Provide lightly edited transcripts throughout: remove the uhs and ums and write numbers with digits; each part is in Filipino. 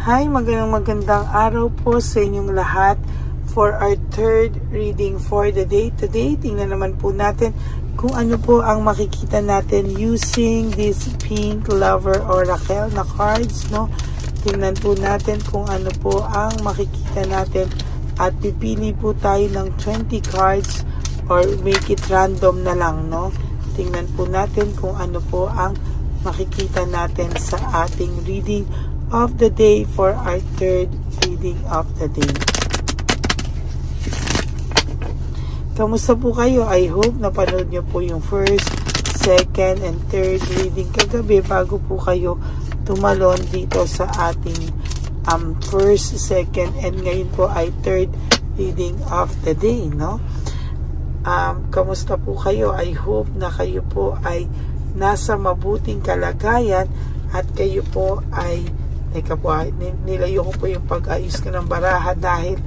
Hi, magandang araw po sa inyong lahat. For our third reading for the day today, tingnan naman po natin kung ano po ang makikita natin using this pink lover oracle na cards, no? Tingnan po natin kung ano po ang makikita natin at pipili po tayo ng 20 cards or make it random na lang, no? Tingnan po natin kung ano po ang makikita natin sa ating reading of the day for our third reading of the day. Kamusta po kayo? I hope napanood nyo po yung first, second, and third reading kagabi bago po kayo tumalon dito sa ating first, second, and ngayon po ay third reading of the day, no? Kamusta po kayo? I hope na kayo po ay nasa mabuting kalagayan at kayo po ay nilayo ko po yung pag-ayos ko ng baraha dahil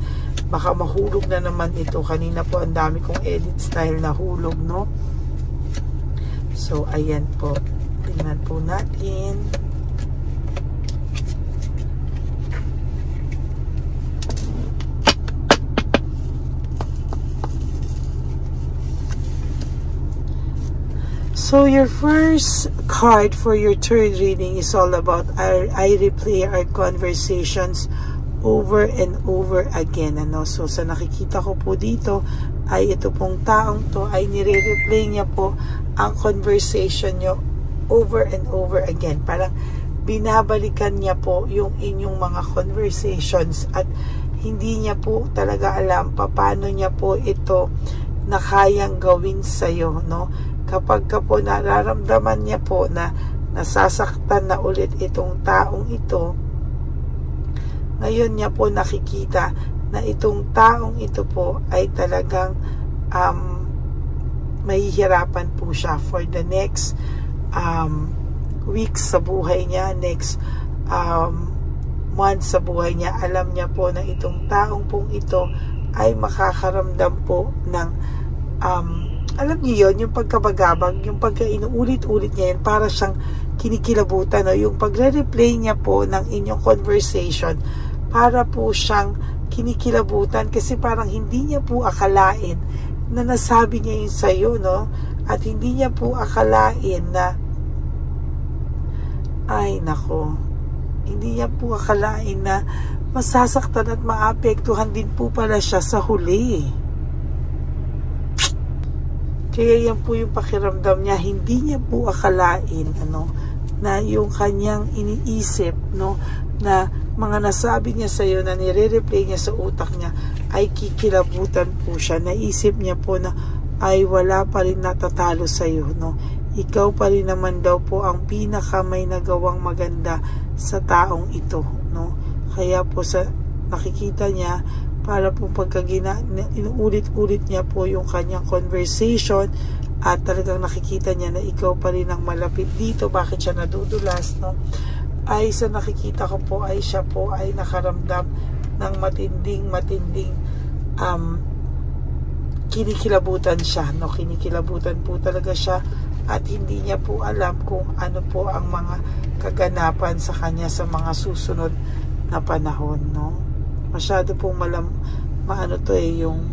baka mahulog na naman ito. Kanina po ang dami kong edit style na hulog, no? So, ayan po. Tingnan po natin. So your first card for your third reading is all about I replay our conversations over and over again. Ano? So sa nakikita ko po dito ay ito pong taong to ay nire-replay niya po ang conversation nyo over and over again. Parang binabalikan niya po yung inyong mga conversations at hindi niya po talaga alam paano niya po ito na kayang gawin sa'yo, no? Kapag ka po nararamdaman niya po na nasasaktan na ulit itong taong ito, ngayon niya po nakikita na itong taong ito po ay talagang mahihirapan po siya for the next weeks sa buhay niya, next months sa buhay niya. Alam niya po na itong taong pong ito ay makakaramdam po ng alam niyo yun, yung pagkabagabag, yung pagka-inuulit-ulit niya yun, para siyang kinikilabutan, no? Yung pagre-replay niya po ng inyong conversation, para po siyang kinikilabutan kasi parang hindi niya po akalain na nasabi niya yun sa'yo, no? At hindi niya po akalain na ay nako, hindi niya po akalain na masasaktan at maapektuhan din po pala siya sa huli. Kaya yan po yung pakiramdam niya, hindi niya po akalain na yung kanyang iniisip, no, na mga nasabi niya sa iyo na nire-replay niya sa utak niya ay kikilabutan po siya. Naisip niya po na ay wala pa rin natatalo sa iyo, no. Ikaw pa rin naman daw po ang pinaka may nagawang maganda sa taong ito, no. Kaya po sa nakikita niya, para po inuulit-ulit niya po yung kanyang conversation at talagang nakikita niya na ikaw pa rin ang malapit dito. Bakit siya nadudulas, no? Ay sa nakikita ko po ay siya po ay nakaramdam ng matinding kinikilabutan siya, no? Kinikilabutan po talaga siya at hindi niya po alam kung ano po ang mga kaganapan sa kanya sa mga susunod na panahon, no? Masyado pong yung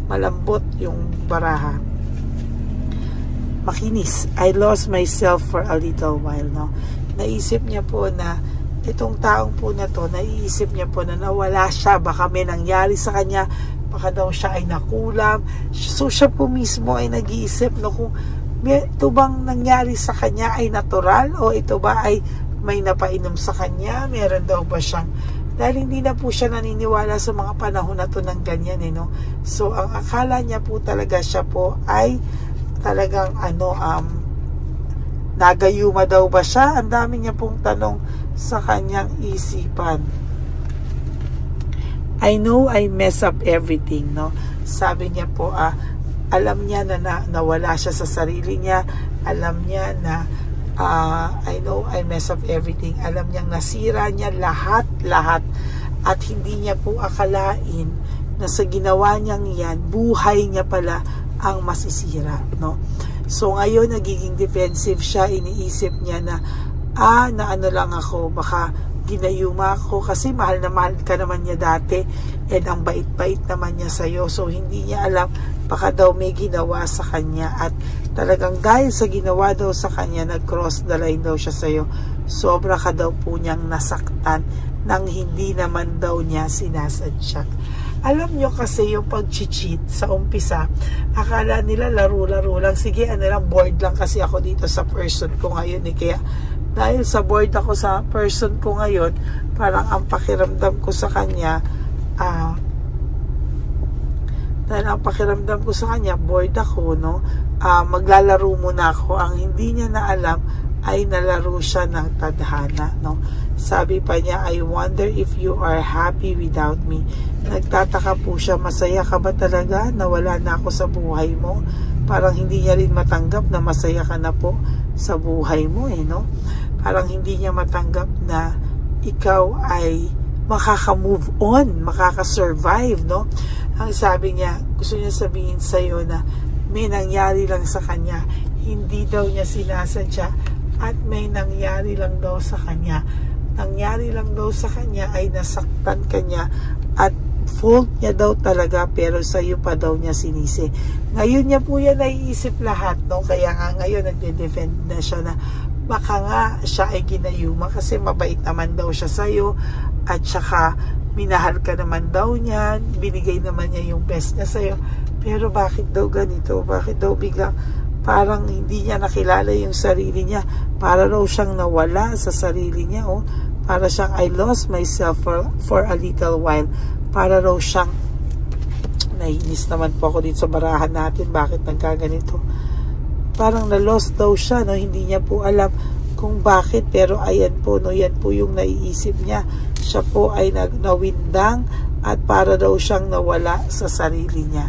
malambot yung baraha. Makinis. I lost myself for a little while, no? Naisip niya po na itong taong po na to, naiisip niya po na nawala siya, baka may nangyari sa kanya, baka daw siya ay nakulam. So siya po mismo ay nag-iisip, no, kung ito bang nangyari sa kanya ay natural o ito ba ay may napainom sa kanya, meron daw ba siyang, dahil hindi na po siya naniniwala sa mga panahon na to ng ganyan, no? So ang akala niya po talaga siya po ay talagang nagayuma daw ba siya? Ang dami niya pong tanong sa kanyang isipan. I know I mess up everything, no? Sabi niya po, alam niya na nawala siya sa sarili niya, alam niya na I know I mess up everything. Alam niyang nasira niya lahat at hindi niya po akalain na sa ginawa niyang yan, buhay niya pala ang masisira, no? So ngayon nagiging defensive siya, iniisip niya na na ano lang ako, baka ginayuma ko kasi mahal na mahal ka naman niya dati and ang bait-bait naman niya sa'yo. So hindi niya alam baka daw may ginawa sa kanya at talagang dahil sa ginawa daw sa kanya nag-cross the line daw siya sa'yo. Sobra ka daw po niyang nasaktan nang hindi naman daw niya sinasadya. Alam nyo kasi yung pag-cheat sa umpisa, akala nila laro-laro lang. Sige, ano lang, bored lang kasi ako dito sa person ko ngayon eh. Kaya dahil sa bored ako sa person ko ngayon, parang ang pakiramdam ko sa kanya, bored ako, no? Maglalaro muna ako. Ang hindi niya na alam ay nalaro siya ng tadhana, no? Sabi pa niya, I wonder if you are happy without me. Nagtataka po siya, masaya ka ba talaga na wala na ako sa buhay mo? Parang hindi niya rin matanggap na masaya ka na po sa buhay mo, eh, no? Parang hindi niya matanggap na ikaw ay makaka-move on, makaka-survive, no? Ang sabi niya, gusto niya sabihin sa'yo na may nangyari lang sa kanya, hindi daw niya sinasadya at may nangyari lang daw sa kanya. Nangyari lang daw sa kanya ay nasaktan kanya at fault niya daw talaga pero sa iyo pa daw niya sinisi. Ngayon niya po yan naiisip lahat, no? Kaya nga ngayon nagde-defend na siya na baka nga siya ay ginayuma kasi mabait naman daw siya sa iyo at saka minahal ka naman daw niya, binigay naman niya yung best niya sa iyo. Pero bakit daw ganito? Bakit daw biglang parang hindi niya nakilala yung sarili niya? Para raw siyang nawala sa sarili niya, oh. Para siyang I lost myself for a little while. Para raw siyang nainis naman po ako dito sa barahan natin, bakit nagkaganito. Parang na-lost daw siya, no? Hindi niya po alam kung bakit, pero ayan po, no? Yan po yung naiisip niya. Siya po ay nawindang at para daw siyang nawala sa sarili niya.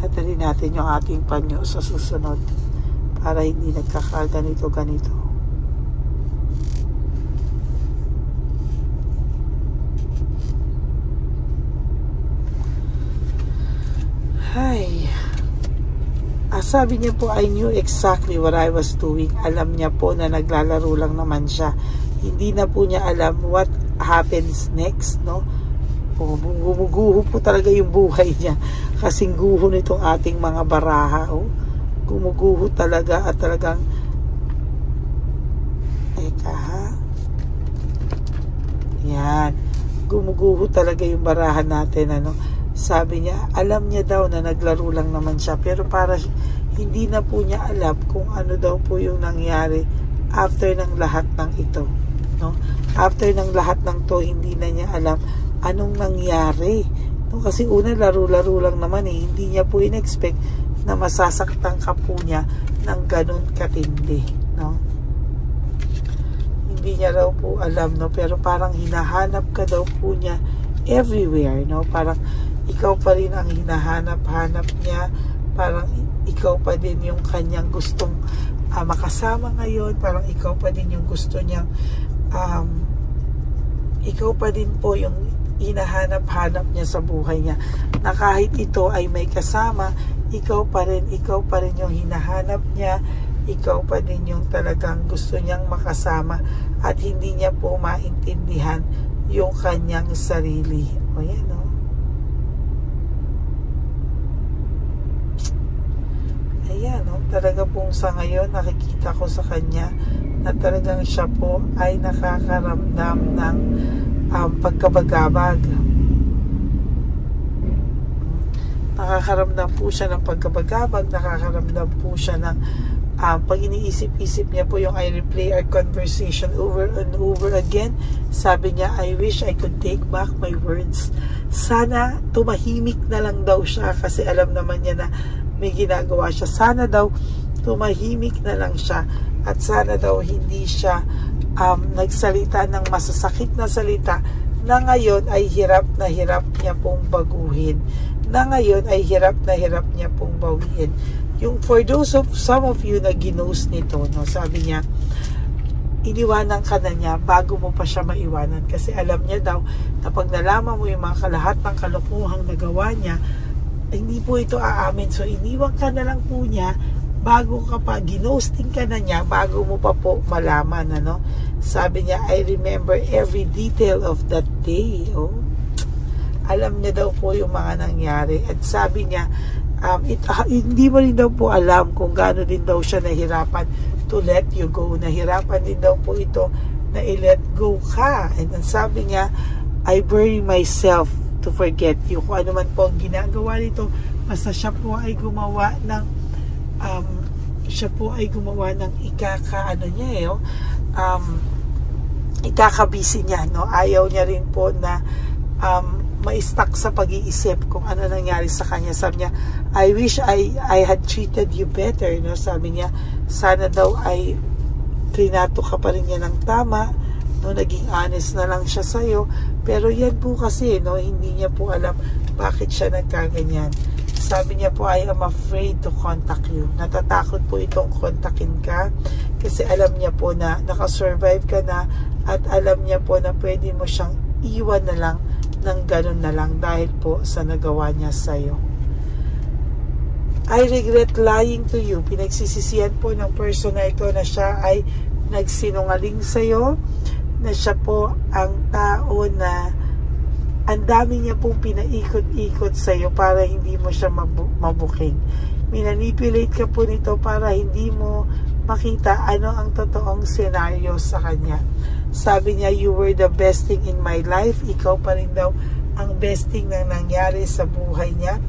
Natali natin yung ating panyo sa susunod para hindi nagkakaganito-ganito. Ay, sabi niya po, I knew exactly what I was doing. Alam niya po na naglalaro lang naman siya. Hindi na po niya alam what happens next, no? Gumuguho po talaga yung buhay niya. Kasing guho nitong ating mga baraha, oh. Gumuguho talaga at talagang yan. Gumuguho talaga yung barahan natin, ano? Sabi niya, alam niya daw na naglaro lang naman siya, pero para hindi na po niya alam kung ano daw po yung nangyari after ng lahat ng ito, no? After ng lahat ng to, hindi na niya alam anong nangyari, no? Kasi una, laro-laro lang naman eh. Hindi niya po in-expect na masasaktan ka po niya ng ganun katindi, no? Hindi niya raw po alam, no? Pero parang hinahanap ka daw po niya everywhere, no? Parang ikaw pa rin ang hinahanap-hanap niya, parang ikaw pa din yung kanyang gustong makasama ngayon, parang ikaw pa din yung gusto niyang ikaw pa din po yung hinahanap-hanap niya sa buhay niya, na kahit ito ay may kasama, ikaw pa rin yung hinahanap niya, ikaw pa din yung talagang gusto niyang makasama at hindi niya po maintindihan yung kanyang sarili. O yan, no? Ayan, no? Talaga pong sa ngayon nakikita ko sa kanya na talagang siya po ay nakakaramdam ng pagkabagabag. Nakakaramdam po siya ng pagkabagabag, nakakaramdam po siya ng pag iniisip-isip niya po yung I replay our conversation over and over again. Sabi niya, I wish I could take back my words. Sana tumahimik na lang daw siya kasi alam naman niya na may ginagawa siya. Sana daw tumahimik na lang siya at sana daw hindi siya nagsalita ng masasakit na salita na ngayon ay hirap na hirap niya pong baguhin, na ngayon ay hirap na hirap niya pong bawiin. Yung for those of some of you na ginos nito, no, sabi niya, iniwanan ka na niya bago mo pa siya maiwanan kasi alam niya daw na pag nalaman mo yung mga lahat ng kalokohang nagawa niya, hindi po ito aamin. So iniwan ka na lang po niya bago ka pa, ginosting ka na niya bago mo pa po malaman, ano. Sabi niya, I remember every detail of that day. Oh, alam niya daw po yung mga nangyari. At sabi niya, hindi mo rin daw po alam kung gaano din daw siya nahirapan to let you go. Nahirapan din daw po ito na i-let go ka. And sabi niya, I bury myself to forget you. Kung ano man po ang ginagawa nito, basta siya po ay gumawa ng ikakabisi niya, no? Ayaw niya rin po na ma-stuck sa pag-iisip kung ano nangyari sa kanya. Sabi niya, I wish I had treated you better, no? Sabi niya, sana daw ay trinato ka pa rin niya ng tama, no? Naging honest na lang siya sa'yo, pero yan po kasi, no, hindi niya po alam bakit siya nagkaganyan. Sabi niya po, I am afraid to contact you. Natatakot po itong kontakin ka kasi alam niya po na nakasurvive ka na at alam niya po na pwede mo siyang iwan na lang ng ganun na lang dahil po sa nagawa niya sa'yo. I regret lying to you. Pinagsisisihan po ng person na ito na siya ay nagsinungaling sa'yo, na siya po ang tao na ang dami niya pong pinaikot-ikot sa'yo para hindi mo siya mabuking. Minanipulate ka po nito para hindi mo makita ano ang totoong senaryo sa kanya. Sabi niya, you were the best thing in my life. Ikaw pa rin daw ang best thing na nangyari sa buhay niya.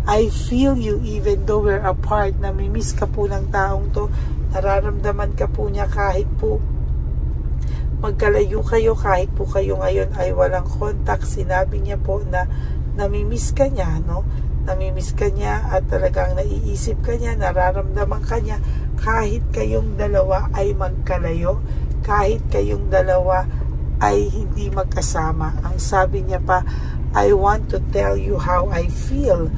I feel you even though we're apart. Namimiss ka po ng taong to. Nararamdaman ka po niya kahit po magkalayo kayo, kahit po kayo ngayon ay walang contact. Sinabi niya po na namimiss ka niya, no? Namimiss ka niya at talagang naiisip ka niya, nararamdaman ka niya kahit kayong dalawa ay magkalayo, kahit kayong dalawa ay hindi magkasama. Ang sabi niya pa, I want to tell you how I feel.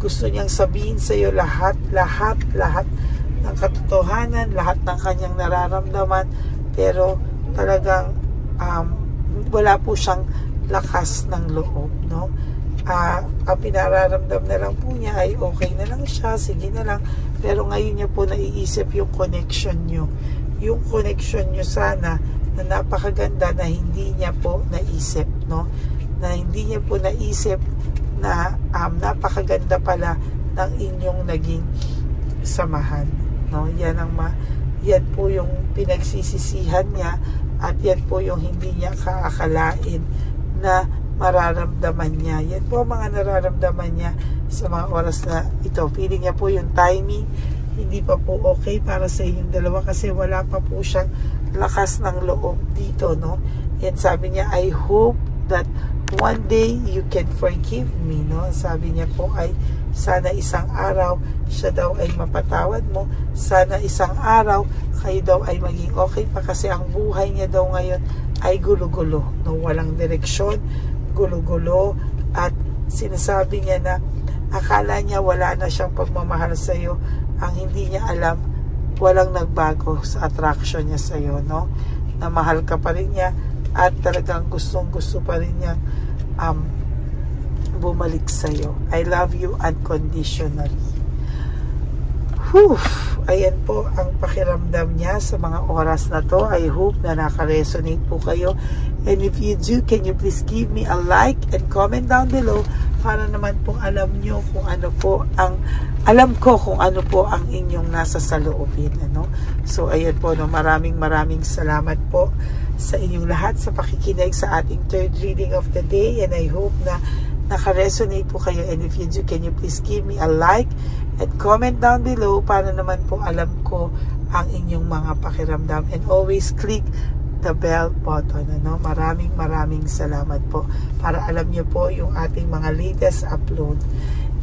Gusto niyang sabihin sa iyo lahat ng katotohanan, lahat ng kanyang nararamdaman, pero talagang wala po siyang lakas ng loob, no? Ang pinararamdam na lang po niya ay okay na lang siya, sige na lang, pero ngayon niya po naiisip yung connection niyo. Yung connection niyo sana na napakaganda na hindi niya po naisip, no? Na hindi niya po naisip na napakaganda pala ng inyong naging samahan, no? Yan po yung pinagsisisihan niya at yan po yung hindi niya kaakalain na mararamdaman niya. Yan po ang mga nararamdaman niya sa mga oras na ito. Feeling niya po yung timing hindi pa po okay para sa inyong dalawa kasi wala pa po siyang lakas ng loob dito, no? Yan sabi niya, I hope that one day you can forgive me, no? Sabi niya po ay sana isang araw siya daw ay mapatawad mo, sana isang araw kayo daw ay maging okay pa kasi ang buhay niya daw ngayon ay gulo-gulo, no? Walang direksyon, gulo-gulo, at sinasabi niya na akala niya wala na siyang pagmamahal sa iyo. Ang hindi niya alam, walang nagbago sa attraction niya sa iyo, no? Na mahal ka pa rin niya at talagang gustong-gusto pa rin niya bumalik sa iyo. I love you unconditionally. Whew! Ayan po ang pakiramdam niya sa mga oras na to. I hope na naka-resonate po kayo. And if you do, can you please give me a like and comment down below para naman po alam nyo kung ano po ang kung ano po ang inyong nasa saloobin, ano? So ayan po, no, maraming salamat po sa inyong lahat sa pakikinig sa ating third reading of the day, and I hope na naka-resonate po kayo. And if you do, can you please give me a like and comment down below para naman po alam ko ang inyong mga pakiramdam, and always click the bell button, ano? Maraming salamat po para alam niyo po yung ating mga latest upload.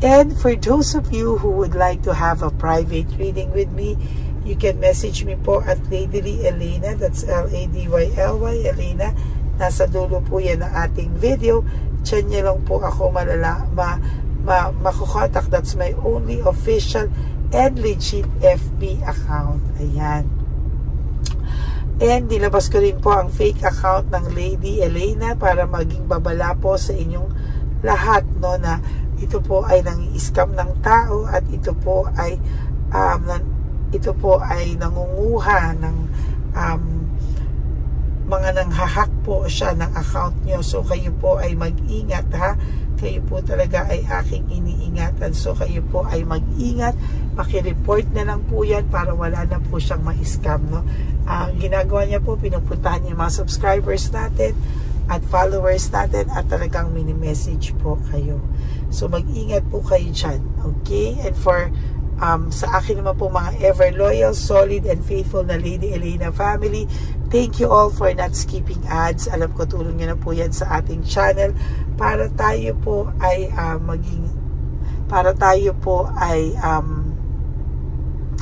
And for those of you who would like to have a private reading with me, you can message me po at Ladyly Elena, that's L-A-D-Y-L-Y Elena. Nasa dulo po yan ng ating video. Diyan niyo lang po ako makukontak. That's my only official and legit FB account. Ayan. And nilabas ko rin po ang fake account ng Lady Elena para maging babala po sa inyong lahat, no, na ito po ay nang-i-scam ng tao at ito po ay nangunguha ng nanghahack po siya ng account nyo. So kayo po ay mag-ingat, ha. Kayo po talaga ay aking iniingatan. So kayo po ay mag-ingat. Paki-report na lang po yan para wala na po siyang ma-scam, no. Ang ginagawa niya po, pinupuntahan niya yung mga subscribers natin at followers natin at talagang mini-message po kayo. So mag-ingat po kayo dyan, okay? And for sa akin naman po mga ever loyal, solid and faithful na Lady Elena family, thank you all for not skipping ads. Alam ko tulong nyo na po yan sa ating channel para tayo po ay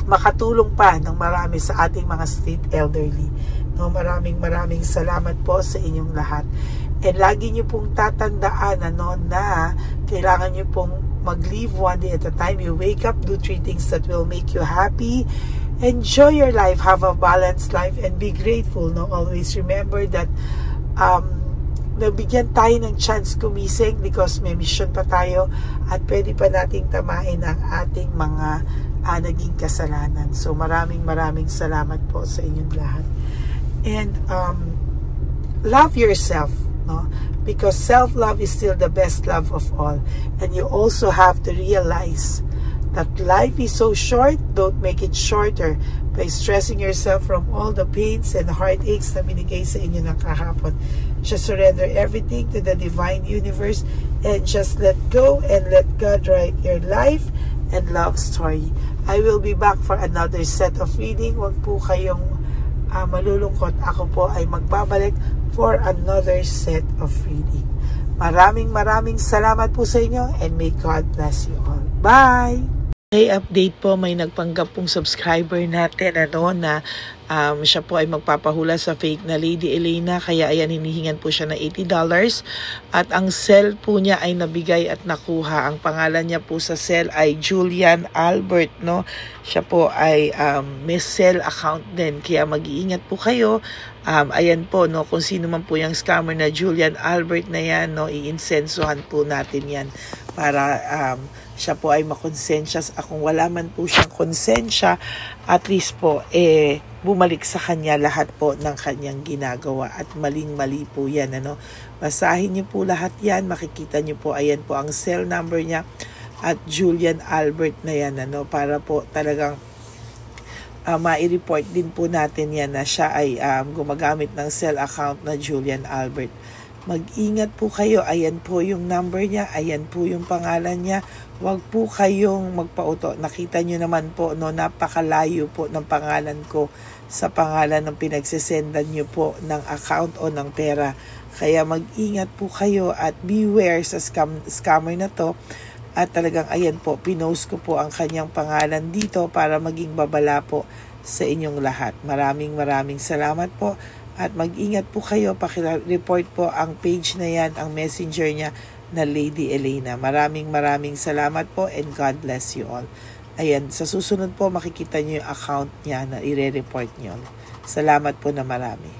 makatulong pa ng marami sa ating mga street elderly. No, maraming salamat po sa inyong lahat. And lagi nyo pong tatandaan na kailangan nyo pong mag-live one day at a time. You wake up, do 3 things that will make you happy. Enjoy your life, have a balanced life, and be grateful. No, always remember that nabigyan tayo ng chance gumising because may mission pa tayo at pwede pa nating tamain ang ating mga naging kasalanan. So maraming salamat po sa inyong lahat. And love yourself, no? Because self-love is still the best love of all. And you also have to realize that life is so short, don't make it shorter by stressing yourself from all the pains and heartaches na binigay sa inyo ng kahapon. Just surrender everything to the divine universe and just let go and let God write your life and love story. I will be back for another set of reading. Huwag po kayong malulungkot. Ako po ay magbabalik for another set of reading. Maraming salamat po sa inyo and may God bless you all. Bye! Okay, update po, may nagpanggap pong subscriber natin na siya po ay magpapahula sa fake na Lady Elena, kaya ayan, hinihingan po siya na $80 at ang cell po niya ay nabigay at nakuha. Ang pangalan niya po sa cell ay Julian Albert, no. Siya po ay may cell account din, kaya mag-iingat po kayo. Ayan po, no, kung sino man po yung scammer na Julian Albert na yan, no, iinsensuhan po natin yan para siya po ay makonsensya. Kung wala man po siyang konsensya, at least po bumalik sa kanya lahat po ng kanyang ginagawa at maling-mali po yan, ano. Basahin niyo po lahat yan, makikita niyo po, ayan po ang cell number niya at Julian Albert na yan, ano, para po talagang ma-report din po natin yan na siya ay gumagamit ng cell account na Julian Albert. Mag-ingat po kayo, ayan po yung number niya, ayan po yung pangalan niya. Huwag po kayong magpauto. Nakita nyo naman po, no, napakalayo po ng pangalan ko sa pangalan ng pinagsisendan nyo po ng account o ng pera. Kaya mag-ingat po kayo at beware sa scammer na to. At talagang ayan po, pinost ko po ang kanyang pangalan dito para maging babala po sa inyong lahat. Maraming salamat po. At mag-ingat po kayo, paki-report po ang page na yan, ang messenger niya na Lady Elena. Maraming salamat po and God bless you all. Ayan, sa susunod po makikita niyo yung account niya na i-report niyo. Salamat po na marami.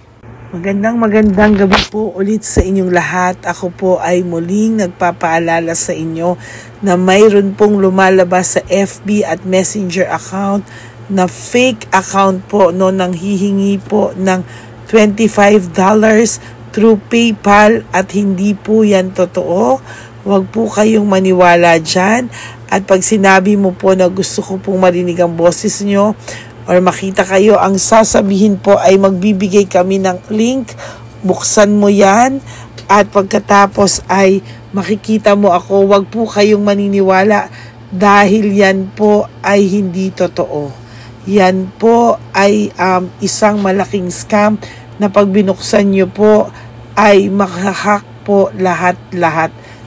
Magandang gabi po ulit sa inyong lahat. Ako po ay muling nagpapaalala sa inyo na mayroon pong lumalabas sa FB at Messenger account na fake account po, no, nang hihingi po ng $25 through PayPal at hindi po yan totoo. Huwag po kayong maniwala dyan. At pag sinabi mo po na gusto ko pong marinig ang boses nyo or makita kayo, ang sasabihin po ay magbibigay kami ng link. Buksan mo yan at pagkatapos ay makikita mo ako. Huwag po kayong maniniwala dahil yan po ay hindi totoo. Yan po ay isang malaking scam na pag binuksan nyo po ay mahahack po lahat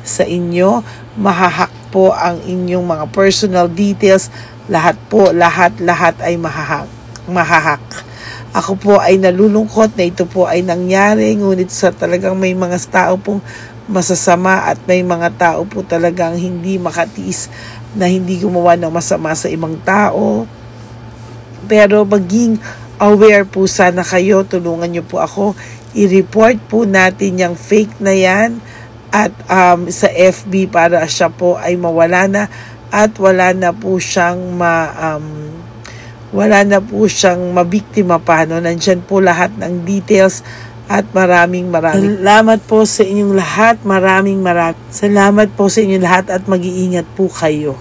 sa inyo. Mahahack po ang inyong mga personal details. Lahat ay mahahack. Ako po ay nalulungkot na ito po ay nangyari, ngunit sa talagang may mga tao pong masasama at may mga tao po talagang hindi makatiis na hindi gumawa ng masama sa ibang tao. Pero maging aware po sana kayo, tulungan nyo po ako, i-report po natin yung fake na yan at sa FB para siya po ay mawala na at wala na po siyang mabiktima pa, no? Nandyan po lahat ng details At maraming salamat po sa inyong lahat. Maraming salamat po sa inyong lahat at mag-iingat po kayo.